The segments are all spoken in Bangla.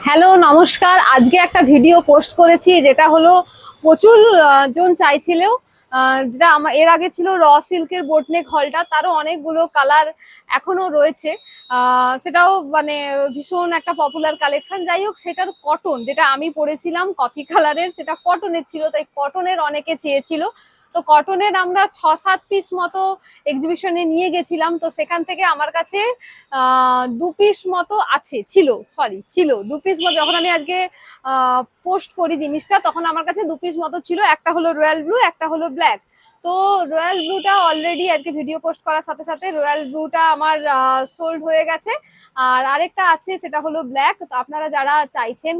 হ্যালো, নমস্কার। আজকে একটা ভিডিও পোস্ট করেছি, যেটা হলো প্রচুর জন চাইছিল। যেটা আমার এর আগে ছিল র সিল্কের বোটনেক হলটা, তারও অনেকগুলো কালার এখনো রয়েছে। সেটাও মানে ভীষণ একটা পপুলার কালেকশন। যাই হোক, সেটার কটন যেটা আমি পরেছিলাম কফি কালারের, সেটা কটনের ছিল, তাই কটনের অনেকে চেয়েছিল। তো কটনের আমরা 6-7 পিস মতো এক্সিবিশনে নিয়ে গেছিলাম। তো সেখান থেকে আমার কাছে 2 পিস মতো আছে, ছিল 2 পিস মতো। যখন আমি আজকে পোস্ট করি জিনিসটা, তখন আমার কাছে 2 পিস মতো ছিল। একটা হলো রয়্যাল ব্লু, একটা হলো ব্ল্যাক। তো রয়্যাল ব্লুটা অলরেডি আজকে ভিডিও পোস্ট করার সাথে সাথে রয়্যাল ব্লুটা আমার সোল্ড হয়ে গেছে। আর আরেকটা আছে, সেটা হলো ব্ল্যাক। তো আপনারা যারা চাইছেন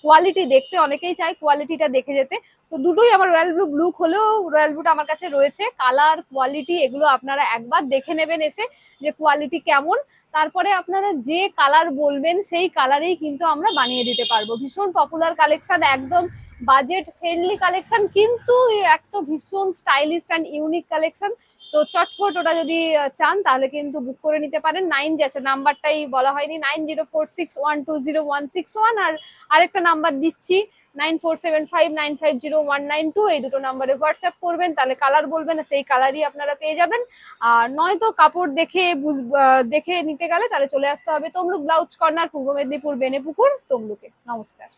কোয়ালিটি দেখতে, অনেকেই চাই কোয়ালিটিটা দেখে যেতে, তো দুটোই আমার রয়্যাল ব্লু ব্লু হলেও রয়্যাল ব্লুটা আমার কাছে রয়েছে। কালার, কোয়ালিটি এগুলো আপনারা একবার দেখে নেবেন এসে, যে কোয়ালিটি কেমন। তারপরে আপনারা যে কালার বলবেন সেই কালারেই কিন্তু আমরা বানিয়ে দিতে পারবো। ভীষণ পপুলার কালেকশন, একদম বাজেট ফ্রেন্ডলি কালেকশন, কিন্তু একটা ভীষণ স্টাইলিশ অ্যান্ড ইউনিক কালেকশন। তো চটপট ওটা যদি চান, তাহলে কিন্তু বুক করে নিতে পারেন। যাচ্ছে নাম্বারটাই বলা হয়নি, 9046120161। আর আরেকটা নাম্বার দিচ্ছি, 9475950192। এই দুটো নাম্বারে হোয়াটসঅ্যাপ করবেন, তাহলে কালার বলবেন, সেই কালারই আপনারা পেয়ে যাবেন। আর নয়তো কাপড় দেখে দেখে নিতে গেলে তাহলে চলে আসতে হবে তমলুক ব্লাউজ কর্নার, পূর্ব মেদিনীপুর, বেনেপুকুর, তমলুকে। নমস্কার।